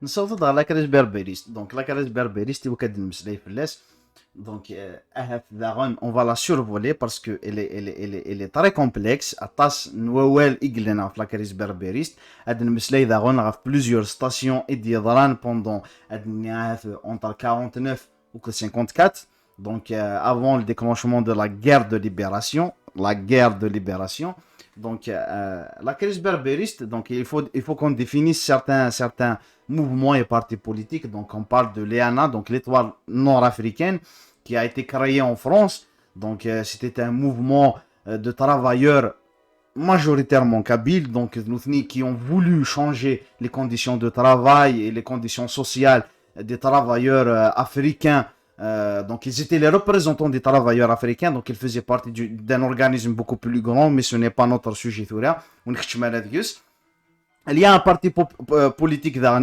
نصوت على لاكريس بربريست. دونك لاكريس بربريست وكاد المسلاي في اللاس. دونك اهف داغون اون فا لا سورفولي باسكو الي تري كومبلكس اطاس نوال ايغلنا في لاكريس بربريست. هاد المسلاي داغون غاف بلوزيور ستاسيون ايدي ضران بوندون هاد نهاف اونتر 49 ou que 54. Donc, avant le déclenchement de la guerre de libération, la guerre de libération. Donc, la crise berbériste, donc il faut qu'on définisse certains mouvements et partis politiques. Donc, on parle de l'EANA, donc l'étoile nord-africaine, qui a été créée en France. Donc, c'était un mouvement de travailleurs majoritairement kabyles, donc qui ont voulu changer les conditions de travail et les conditions sociales des travailleurs africains. Donc ils étaient les représentants des travailleurs africains, donc ils faisaient partie d'un organisme beaucoup plus grand, mais ce n'est pas notre sujet. Il y a un parti politique dans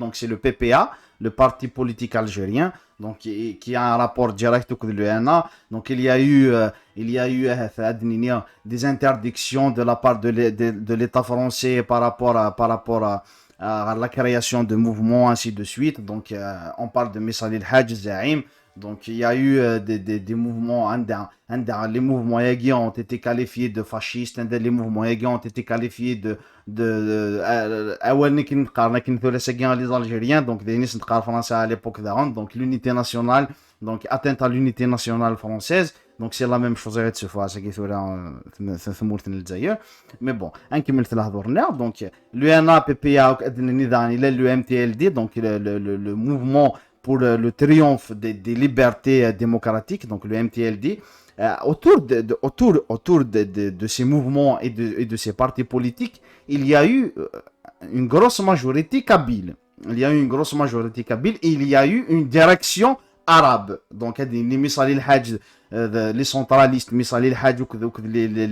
donc c'est le PPA, le parti politique algérien, donc qui a un rapport direct avec l'UNA. Donc il y a eu des interdictions de la part de l'État français par rapport à la création de mouvements, ainsi de suite. Donc on parle de Messali El-Hajj Zaim. Donc il y a eu des mouvements, les mouvements Yagi ont été qualifiés de fascistes, les mouvements Yagi ont été qualifiés de les Algériens, donc des Nice français à l'époque d'avant, donc l'unité nationale, donc atteinte à l'unité nationale française. Donc c'est la même chose غير تشوفوها mais bon نكمل في الهضور. donc l'UNA PPA le MTLD, donc le mouvement pour le triomphe des libertés démocratiques, donc le MTLD. Autour de ces mouvements et de ces partis politiques, il y a eu une grosse majorité kabyle. Il y a eu une grosse majorité kabyle et il y a eu une direction arabe. Donc les Missali El-Hajj, les centralistes, Missali El-Hajj,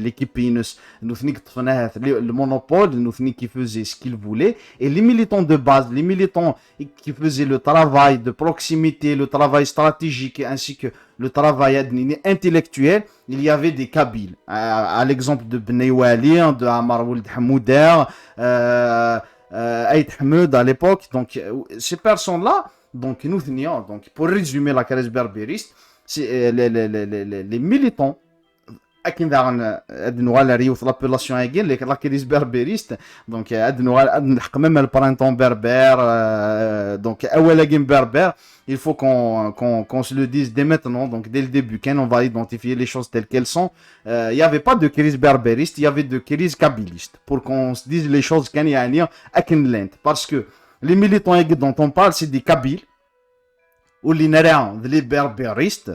l'équipe Inus, le monopole, qui faisaient ce qu'ils voulaient, et les militants de base, les militants qui faisaient le travail de proximité, le travail stratégique, ainsi que le travail intellectuel, il y avait des Kabyles. À l'exemple de Bnei Wali, de Amar Ould Hamouder, Aït Hamoud à l'époque. Donc ces personnes-là, donc nous tenions, donc pour résumer la crise berbériste, c'est les militants اكن داغن ادنوال ريوث لابيلاسيون ايغين لي لا كريز بربريست. دونك ادنوال نحق ميم البرانتون بربر. دونك اولا كين بربر il faut qu'on se le dise dès maintenant, donc dès le début, quand on va identifier les choses telles qu'elles sont. Il n'y avait pas de crise berbériste, il y avait de crise kabyliste, pour qu'on se dise les choses quand il y a un lien avec l'Inde. Parce que les militants dont on parle, c'est des kabyles, ou les berbéristes.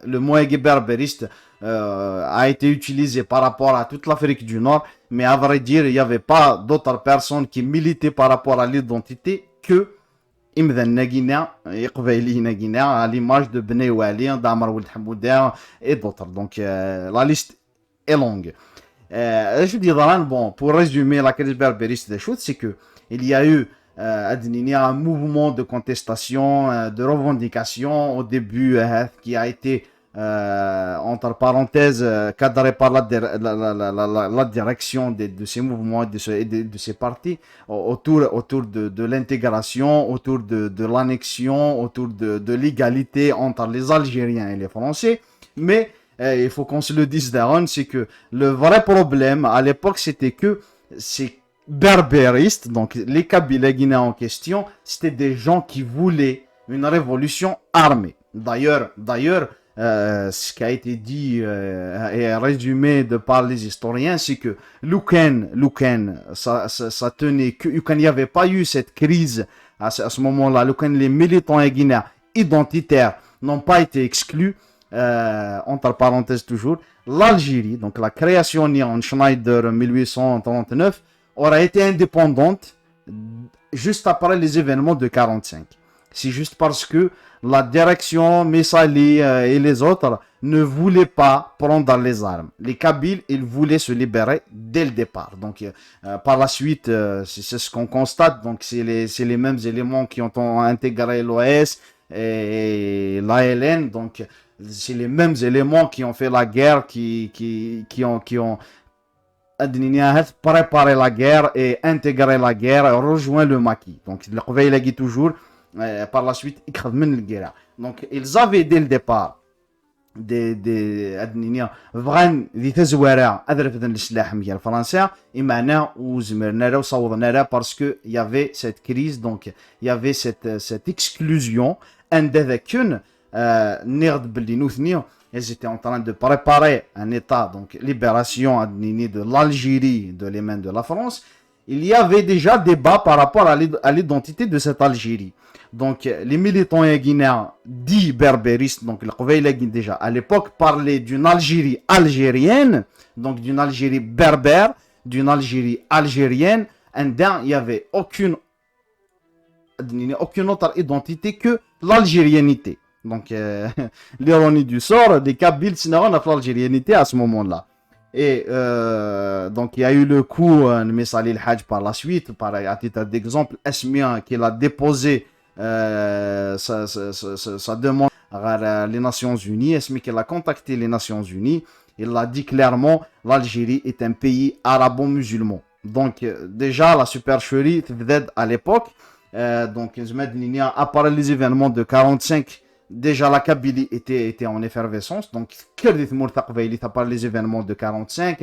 Le mot berbériste a été utilisé par rapport à toute l'Afrique du Nord, mais à vrai dire, il n'y avait pas d'autres personnes qui militaient par rapport à l'identité que Imdan Guinea, à l'image de Bnei Wali, d'Amar Ould Hamouder et d'autres. Donc la liste est longue. Je dirais, bon, pour résumer la crise berbériste des choses, c'est que il y a eu un mouvement de contestation, de revendication au début qui a été entre parenthèses cadré par la direction de ces mouvements et de ces partis autour de l'intégration, autour de l'annexion, autour de l'égalité entre les Algériens et les Français. Mais il faut qu'on se le dise d'Aaron, c'est que le vrai problème à l'époque, c'était que ces berbéristes, donc les Kabyles guinéens en question, c'était des gens qui voulaient une révolution armée. D'ailleurs, ce qui a été dit et résumé de par les historiens, c'est que Louken, ça tenait que quand il n'y avait pas eu cette crise à ce moment-là, les militants guinéens identitaires n'ont pas été exclus. Entre parenthèses toujours, l'Algérie, donc la création en Schneider 1839, aura été indépendante juste après les événements de 45. C'est juste parce que la direction Messali et les autres ne voulaient pas prendre les armes. Les Kabyles, ils voulaient se libérer dès le départ. Donc, par la suite, c'est ce qu'on constate. Donc, c'est les mêmes éléments qui ont intégré l'OS et l'ALN. Donc, c'est les mêmes éléments qui ont fait la guerre, qui ont préparer la guerre et intégrer la guerre et rejoindre le maquis. Donc, le qui toujours par la suite la guerre. Donc, ils avaient dès le départ des بغا ذي تزويره ادرفدن السلاح ميال فرنسا اما وزمرنا وصوضنا parce que il y avait cette crise, donc il y avait cette exclusion عند ذاكن نيرد باللي نوثني. Ils étaient en train de préparer un état, donc libération de l'Algérie de les mains de la France. Il y avait déjà débat par rapport à l'identité de cette Algérie. Donc les militants guinéens dits berbéristes, donc déjà à l'époque parlaient d'une Algérie algérienne, donc d'une Algérie berbère, d'une Algérie algérienne, et il n'y avait aucune autre identité que l'algérianité. Donc l'ironie du sort, des Kabyles s'ignorent l'algérianité à ce moment-là. Et donc il y a eu le coup de Messali El Hadj par la suite, à titre d'exemple, Esmia qui l'a déposé sa demande à les Nations Unies. Esmia qui a contacté les Nations Unies. Il a dit clairement l'Algérie est un pays arabo-musulman. Donc déjà la supercherie à l'époque. Donc après les événements de 45, déjà la Kabylie était en effervescence. Donc par les événements de 45,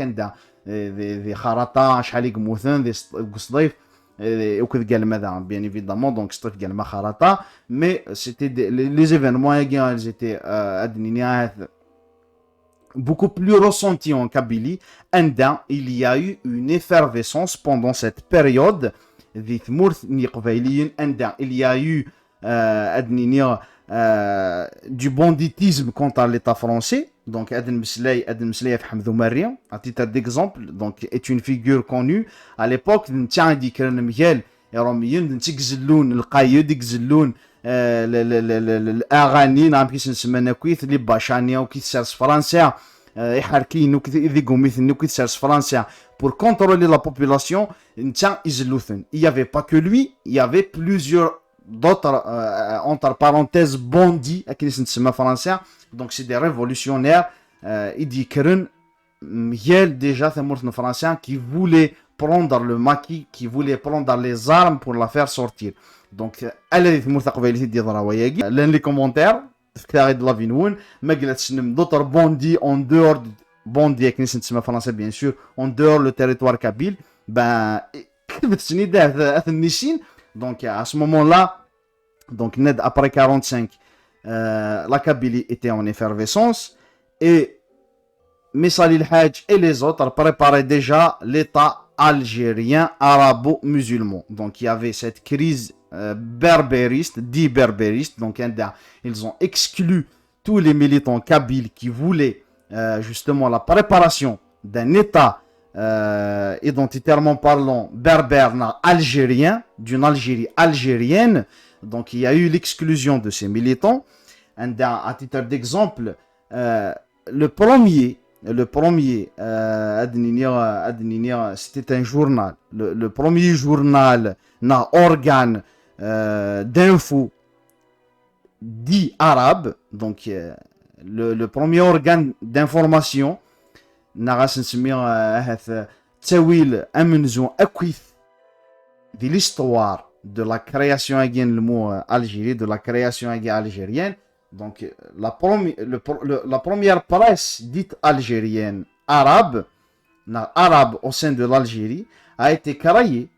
des Kharata, Shalik Mouthen, des Gousdaif, bien évidemment, donc Strif Galma Kharata, mais c'était les événements, ils étaient beaucoup plus ressentis en Kabylie. Il y a eu une effervescence pendant cette période. Il y a eu du banditisme contre l'État français. Donc Adel Mslay Hamdou Maria, à titre d'exemple, donc est une figure connue à l'époque. نتاع دي كان ميال راميين نتجزلون القايد يجزلون الاغاني نعم كيس نسمينا كويس لي باشانيا وكيس سارس فرنسا يحركين وكيذيقوا مثل وكيس سارس فرنسا pour contrôler la population. نتاع يزلوثن. Il y avait pas que lui, il y avait plusieurs d'autres entre parenthèses bandits à qui se français. Donc c'est des révolutionnaires idikren miel déjà c'est français qui voulaient prendre le maquis, qui voulaient prendre les armes pour la faire sortir. Donc elle est les commentaires de la vinoun d'autres bandits en dehors bandits qui se français bien sûr en dehors le territoire kabyle. Ben donc à ce moment-là, donc après 45, la Kabylie était en effervescence et Messali El Hadj et les autres préparaient déjà l'État algérien arabo-musulman. Donc il y avait cette crise berbériste, dit berbériste. Donc ils ont exclu tous les militants kabyles qui voulaient justement la préparation d'un État identitairement parlant berbère algérien, d'une Algérie algérienne. Donc il y a eu l'exclusion de ces militants. À titre d'exemple, le premier c'était un journal, le premier journal, organe d'info dit arabe, donc le premier organe d'information نغاس نسميه هذا تاويل امنزون اكويث دي l'histoire de la création algérienne, de la création algérienne. Donc la première presse dite algérienne arabe au sein de l'Algérie a été créée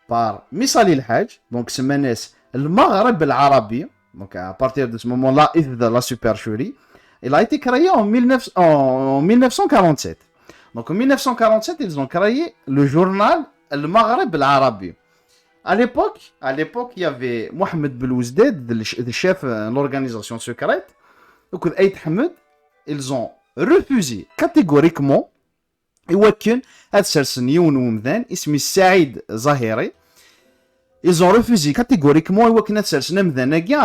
par Messali El Hadj, donc c'est menace le Maghreb l'Arabie. Donc à partir de ce moment-là, il de la supercherie. Il a été créé en 1947. Donc en 1947, ils ont créé le journal Le Maghreb l'Arabie. À l'époque, il y avait Mohamed Belouzded, le chef de l'organisation secrète. Donc Aït Hamed, ils ont refusé catégoriquement. Et Wakin, Saïd Zahiri, ils ont refusé catégoriquement à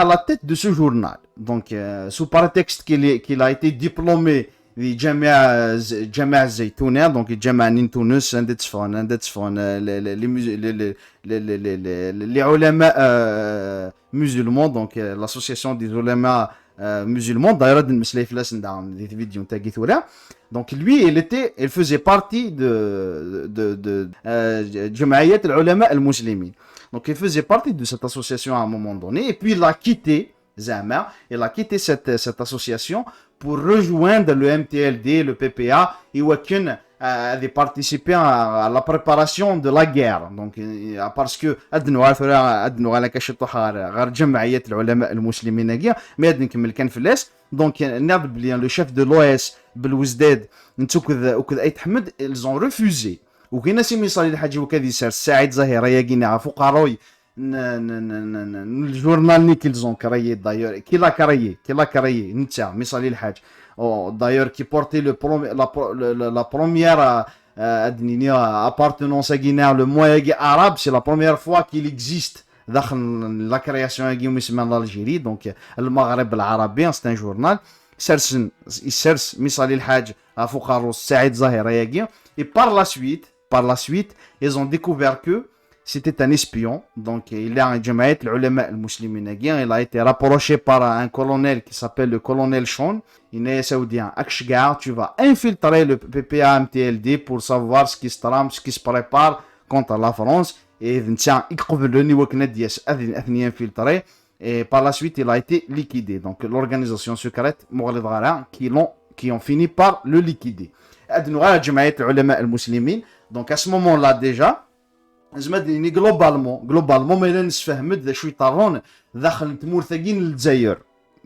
la tête de ce journal. Donc, sous prétexte qu'il a été diplômé de Jamia Zaytouna, donc Jamia Nintounus, les ulama musulmans, donc l'association des ulama musulman. D'ailleurs, des vidéos donc lui, il faisait partie de Jamaïat al-Ulama al-Muslimin. Donc il faisait partie de cette association à un moment donné, et puis il a quitté Zama, il a quitté cette association pour rejoindre le MTLD, le PPA, et Wakin a participé à la préparation de la guerre. Donc parce que donc le chef de l'OS بالوزداد وكذا اي تحمد ils ont refusé وكاين ناس يصلي الحاج وكذا يسار سعيد زهير يا كينا فقراوي الجورنال ني كيلزون كرايي دايور كي لا كرايي نتا ميصلي الحاج دايور كي بورتي لا بروميير ادنينيا appartenance à Guinée le moyen arabe c'est la première fois qu'il existe داخل لا كرياسيون كي اسمها l'Algérie donc المغرب العربي c'est un journal سرس مصالي الحاج فقراء سعيد زاهر ياغي et par la suite ils ont découvert que c'était un espion donc il est en Jamaïat al-Ulama al-Muslimin il a été rapproché par un colonel qui s'appelle le colonel Sean il est saoudien Akshgar tu vas infiltrer le PPA MTLD pour savoir ce qui se trame ce qui se prépare contre la France et نتا يقبلوني وكنا دياس اثني infiltré. Et par la suite, il a été liquidé. Donc, l'organisation secrète Mourad Ghara qui ont fini par le liquider. Donc, à ce moment-là, déjà, globalement, mais là,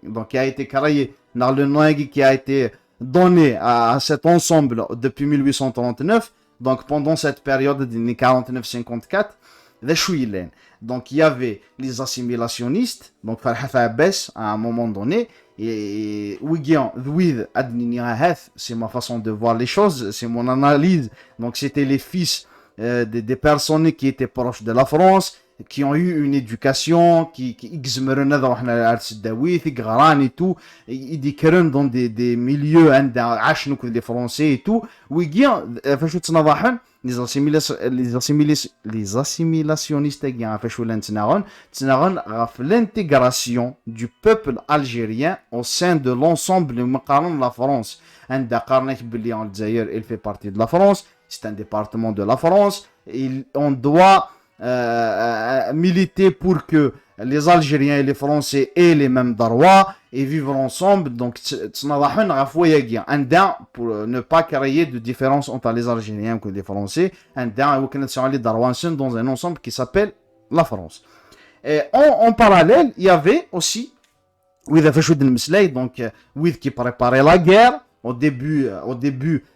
donc, il a été créé dans le Noaï qui a été donné à cet ensemble depuis 1839. Donc, pendant cette période de 49-54, donc il y avait les assimilationnistes donc Farha Abbas à un moment donné et c'est ma façon de voir les choses, c'est mon analyse. Donc c'était les fils des personnes qui étaient proches de la France, qui ont eu une éducation, qui exmerna dans et tout, ils décrivent dans des milieux les Français et tout. Les assimilationnistes l'intégration du peuple algérien au sein de l'ensemble de la France. Il fait partie de la France, c'est un département de la France, on doit militer pour que les Algériens et les Français aient les mêmes droits et vivre ensemble. Donc, pour ne pas créer de différence entre les Algériens et les Français, dans un ensemble qui s'appelle la France. Et en parallèle, il y avait aussi donc, qui préparait la guerre. Au début,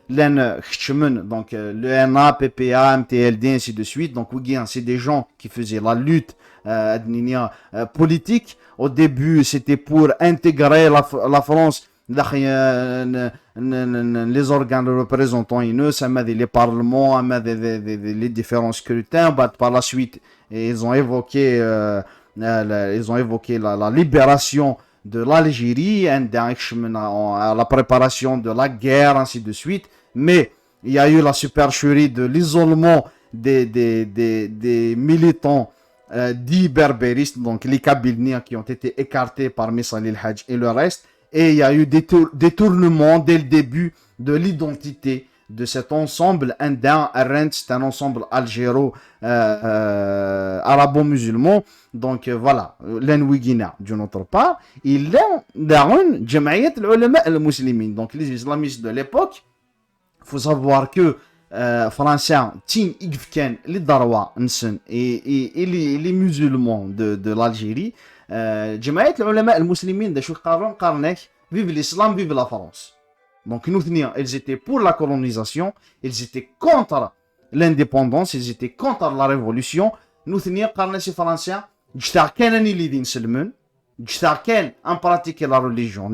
donc le NA, PPA, MTLD, ainsi de suite. Donc, c'est des gens qui faisaient la lutte politique. Au début, c'était pour intégrer la France, les organes représentants, les parlements, les différents scrutins. Par la suite, ils ont évoqué la libération de l'Algérie, à la préparation de la guerre, ainsi de suite. Mais il y a eu la supercherie de l'isolement des militants dits berbéristes, donc les Kabyles qui ont été écartés par Missali el-Hajj et le reste. Et il y a eu des détournements dès le début de l'identité de cet ensemble indien. C'est un ensemble arabo-musulman. Donc voilà, l'Enwigina d'une autre part. Il y a Jamaïat al-Ulama al-Muslimin. Donc les islamistes de l'époque, il faut savoir que Français, les Darwa et les musulmans de l'Algérie, Jamaïat al-Ulama al-Muslimin, vive l'islam, vive la France. Donc nous, ils étaient pour la colonisation, ils étaient contre l'indépendance, ils étaient contre la révolution. Nous, les Français, en pratiquer la religion.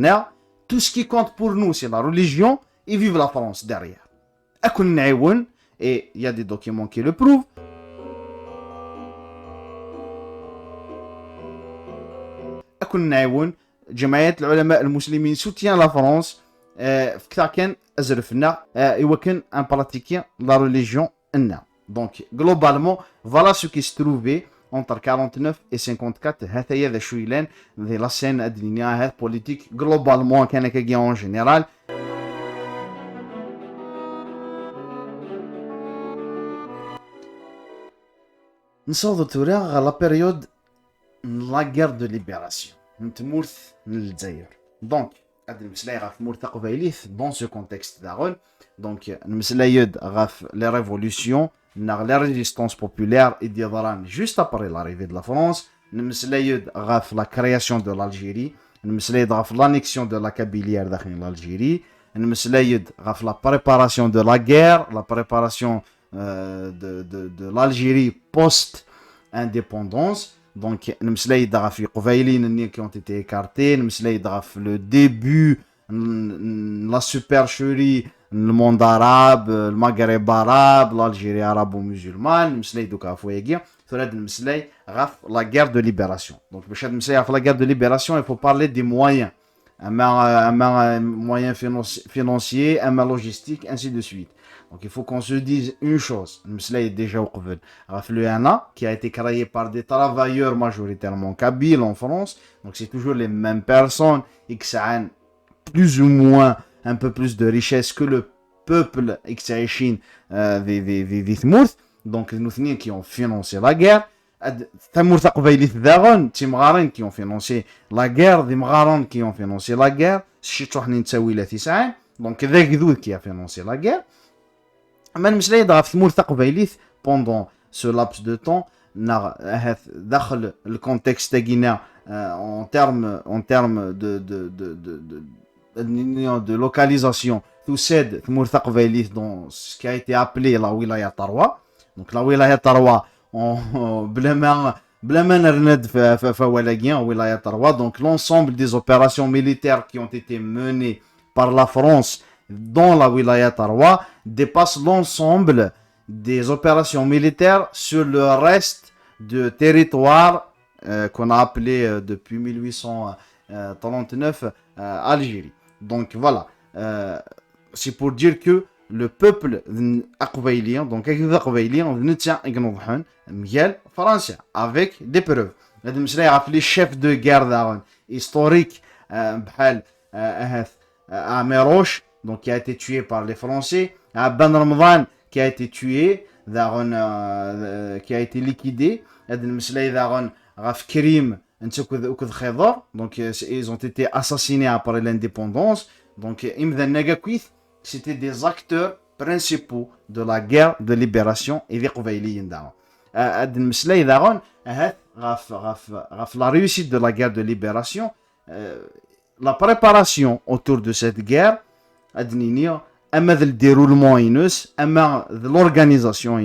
Tout ce qui compte pour nous, c'est la religion, et vive la France derrière. Et il y a des documents qui le prouvent. Jamaïat al-Ulama al-Muslimin soutient la France. كان أزرفنا وكان en pratiquant la religion. Donc globalement voilà ce qui se trouvait entre 49 et 54 هذايا ذا شو يلان ذي لا سين الدنيا هذا بوليتيك جلوبالمون كان كاكي اون جينيرال. نصوض تورا غا لا بيريود لا غير دو ليبراسيون نتمورث من الجزائر. دونك هاد المسلاي غاف مورث قبايليث دون سو كونتكست داغون. دونك المسلايود غاف لي ريفولوسيون ناغ لي ريزيستونس بوبولير ايدي ضران جوست ابري لاريفي دو لا فرونس. المسلايود غاف لا كرياسيون دو لالجيري. المسلايود غاف لانيكسيون دو لا كابيليير داخل لالجيري. المسلايود غاف لا بريباراسيون دو لا غير لا بريباراسيون de l'Algérie post-indépendance. Donc, nous avons vu les qui ont été écartés, nous avons vu le début, la supercherie, le monde arabe, le Maghreb arabe, l'Algérie arabo-musulmane, nous avons vu la guerre de libération. Donc, pour la guerre de libération, il faut parler des moyens. Un moyen financier, un moyen logistique, ainsi de suite. Donc il faut qu'on se dise une chose, est déjà au Qubel. Le ANA, qui a été créé par des travailleurs majoritairement kabyles en France, donc c'est toujours les mêmes personnes et que ça a plus ou moins un peu plus de richesse que le peuple xaïchine des Tmourth. Donc nous qui ont financé la guerre. Tmourth Qubailit Daron, Timgaran qui ont financé la guerre, des Mgaran qui ont financé la guerre, Chitouhnin Tsaouila Tissaïn, donc Dagdoud qui a financé la guerre. Mais nous pendant ce laps de temps, dans le contexte guinéen en termes de localisation, tout cède dans ce qui a été appelé la wilaya Tarwa. Donc la wilaya Tarwa, donc l'ensemble des opérations militaires qui ont été menées par la France dans la wilaya Tarwa dépasse l'ensemble des opérations militaires sur le reste de territoire qu'on a appelé depuis 1839 Algérie. Donc voilà, c'est pour dire que le peuple aqbailien, donc français, avec des preuves. Les chefs de guerre historiques, Améroche, donc qui a été tué par les Français, Ben Ramadan qui a été tué, qui a été liquidé, donc ils ont été assassinés après l'indépendance. Donc c'était des acteurs principaux de la guerre de libération et des Qouvailiyin. La réussite de la guerre de libération, la préparation autour de cette guerre, le déroulement l'organisation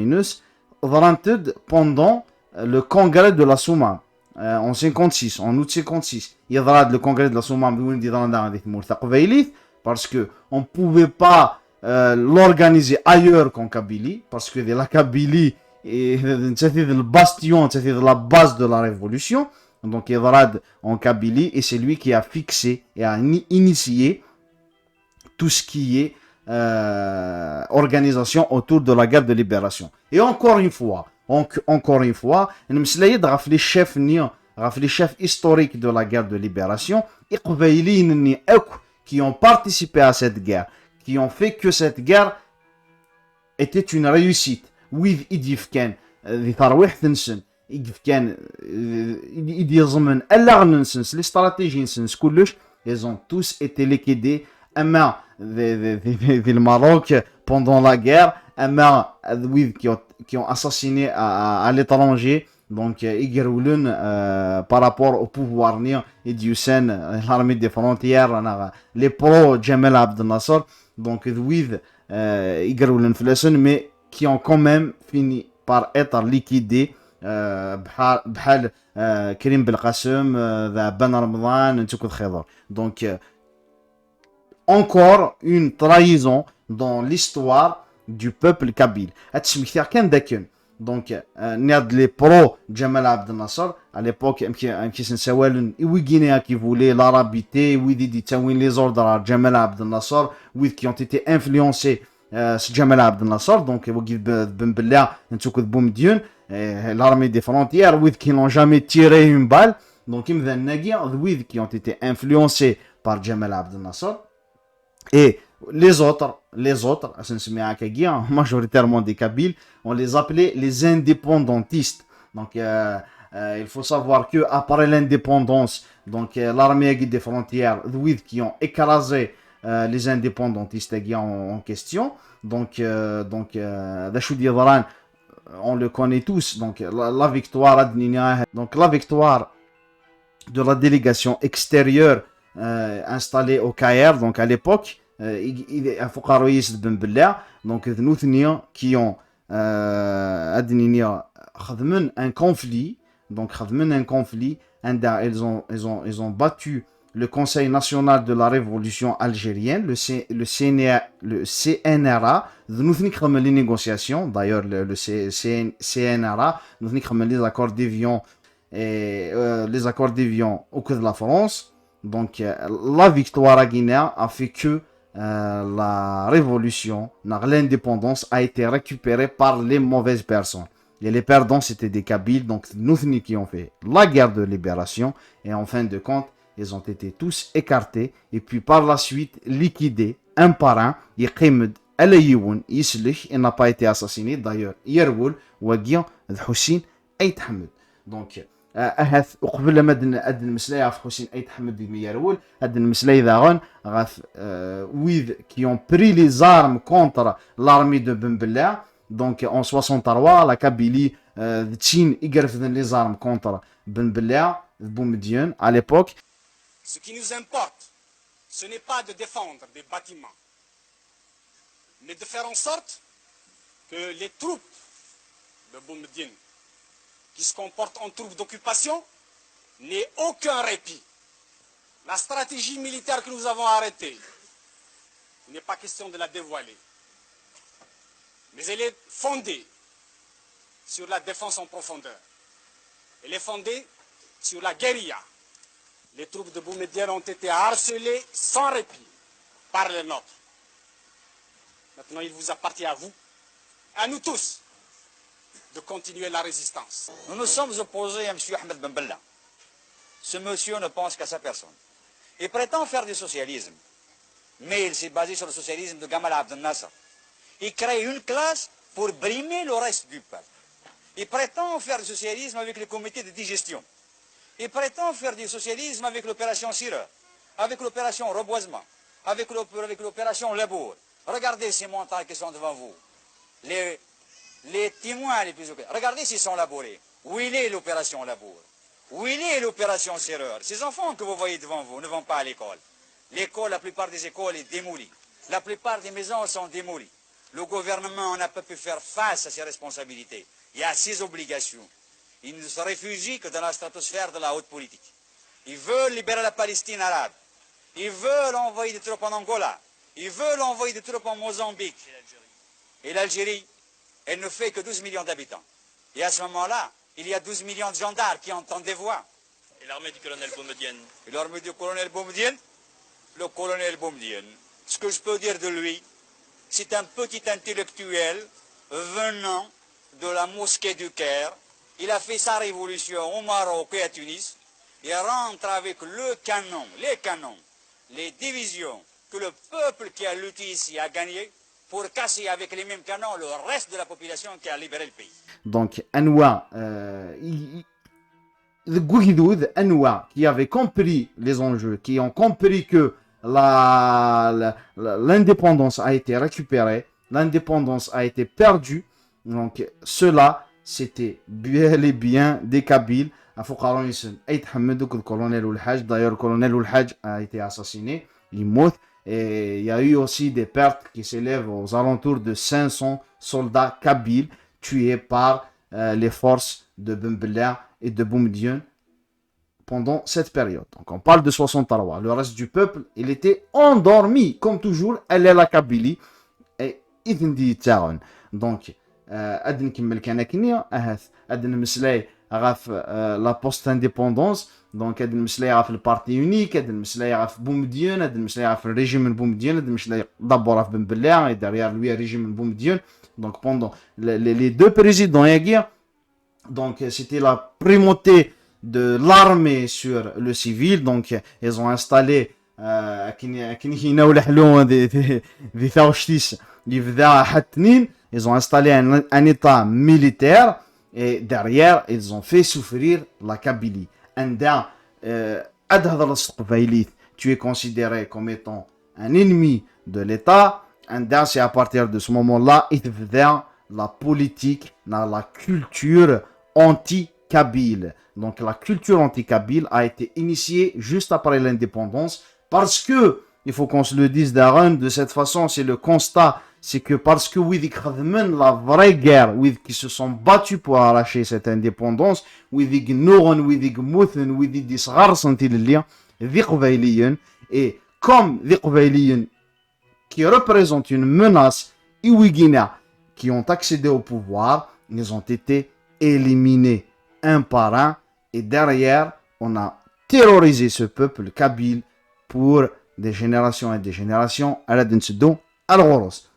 pendant le congrès de la Souma en 56, en août 56. Il y a le congrès de la Souma parce que on ne pouvait pas l'organiser ailleurs qu'en Kabylie, parce que la Kabylie c'était le bastion, c'était la base de la révolution. Donc il y a en Kabylie et c'est lui qui a fixé et a initié tout ce qui est organisation autour de la guerre de libération. Et encore une fois, les chefs historiques de la guerre de libération, qui ont participé à cette guerre, qui ont fait que cette guerre était une réussite. Oui, ils ont tous été liquidés. Le Maroc pendant la guerre, qui ont assassiné à l'étranger, donc par rapport au pouvoir et du Sen, l'armée des frontières, les pros Jamal Abdel Nasser, donc mais qui ont quand même fini par être liquidés. Karim Belkacem, Ben Ramadan, donc encore une trahison dans l'histoire du peuple kabyle. Donc, les pros Jamal Abdel Nasser, à l'époque, qui voulaient l'arabité, les ordres de Jamal Abdel Nasser, qui ont été influencés Jamal Abdel Nasser, donc, Ben Bella, l'armée des frontières, qui n'ont jamais tiré une balle. Donc, qui ont été influencés par Jamal Abdel Nasser. Et les autres, majoritairement des Kabyles, on les appelait les indépendantistes. Donc, il faut savoir que après l'indépendance, donc l'armée des frontières, qui ont écrasé les indépendantistes en question. Donc, on le connaît tous. Donc, la victoire, de la délégation extérieure installée au Caire, donc à l'époque, donc nous qui ont un conflit, donc ils ont battu le Conseil national de la révolution algérienne, le CNRA, nous les négociations, d'ailleurs le CNRA, nous les accords d'Évian et les accords d'Évian au cœur de la France. Donc la victoire à Guinée a fait que la révolution, l'indépendance a été récupérée par les mauvaises personnes. Et les perdants, c'était des Kabyles, donc nous qui ont fait la guerre de libération. Et en fin de compte, ils ont été tous écartés. Et puis par la suite, liquidés un par un. Yiqimed Alayoun Yislih, il n'a pas été assassiné. D'ailleurs, Yerwoul, Wagian, Hussein, Ait Hamed. Donc, وقبل ما هاد المسألة عرف حسين أيت حمد الميرول هاد المسألة إذا غاف qui ont pris les armes contre l'armée de Ben Bella. Donc en 63 la Kabylie تشين يقرف les armes contre Ben Bella Boumediene à l'époque. Ce qui nous importe, ce n'est pas de défendre des bâtiments, mais de faire en sorte que les troupes de Boumediene qui se comportent en troupes d'occupation n'aient aucun répit. La stratégie militaire que nous avons arrêtée, il n'est pas question de la dévoiler, mais elle est fondée sur la défense en profondeur. Elle est fondée sur la guérilla. Les troupes de Boumediene ont été harcelées sans répit par les nôtres. Maintenant, il vous appartient à vous, à nous tous, de continuer la résistance. Nous nous sommes opposés à M. Ahmed Ben Bella. Ce monsieur ne pense qu'à sa personne. Il prétend faire du socialisme, mais il s'est basé sur le socialisme de Gamal Abdel Nasser. Il crée une classe pour brimer le reste du peuple. Il prétend faire du socialisme avec les comités de digestion. Il prétend faire du socialisme avec l'opération Sireur, avec l'opération Reboisement, avec l'opération Labour. Regardez ces montagnes qui sont devant vous. Les témoins les plus occupés. Regardez s'ils sont labourés. Où il est l'opération Labour? Où il est l'opération Sireur? Ces enfants que vous voyez devant vous ne vont pas à l'école. L'école, la plupart des écoles est démolie. La plupart des maisons sont démolies. Le gouvernement n'a pas pu faire face à ses responsabilités et à ses obligations. Il ne se réfugie que dans la stratosphère de la haute politique. Ils veulent libérer la Palestine arabe. Ils veulent envoyer des troupes en Angola. Ils veulent envoyer des troupes en Mozambique. Et l'Algérie, elle ne fait que 12 millions d'habitants. Et à ce moment-là, il y a 12 millions de gendarmes qui entendent des voix. Et l'armée du colonel Boumediene? Et l'armée du colonel Boumediene? Le colonel Boumediene, ce que je peux dire de lui, c'est un petit intellectuel venant de la mosquée du Caire. Il a fait sa révolution au Maroc et à Tunis. Il rentre avec les canons, les divisions que le peuple qui a lutté ici a gagné pour casser avec les mêmes canons le reste de la population qui a libéré le pays. Donc, Anwa, qui avaient compris les enjeux, qui ont compris que l'indépendance a été récupérée, l'indépendance a été perdue. Donc, cela, c'était bel et bien des Kabyles. D'ailleurs, le colonel Oulhaj a été assassiné, il meurt. Et il y a eu aussi des pertes qui s'élèvent aux alentours de 500 soldats kabyles tués par les forces de Ben Bella et de Boumediene pendant cette période. Donc on parle de 63. Le reste du peuple, il était endormi. Comme toujours, elle est la Kabylie. Et il dit donc, أدن كمل كان كنيا أدن مسلاي غاف لا بوست انديبوندونس دونك هاد المسلاي غاف البارتي يونيك هاد المسلاي غاف بومديون هاد المسلاي غاف الريجيم من بومديون هاد المسلاي دابور غاف بن بلا داريار لوي ريجيم من بومديون دونك بوندون لي دو بريزيدون ياكيا Donc, c'était la primauté de l'armée sur le civil. Donc, ils ont installé ils ont installé un état militaire et derrière, ils ont fait souffrir la Kabylie. Tu es considéré comme étant un ennemi de l'État. C'est à partir de ce moment-là, la politique, la culture anti-kabyle. Donc la culture anti-kabyle a été initiée juste après l'indépendance parce que, il faut qu'on se le dise d'Aaron, de cette façon, c'est le constat, c'est que parce que la vraie guerre, qui se sont battus pour arracher cette indépendance, et comme qui représentent une menace, qui ont accédé au pouvoir, ils ont été éliminés un par un, et derrière, on a terrorisé ce peuple kabyle pour des générations et des générations. À la Al-Ghoros.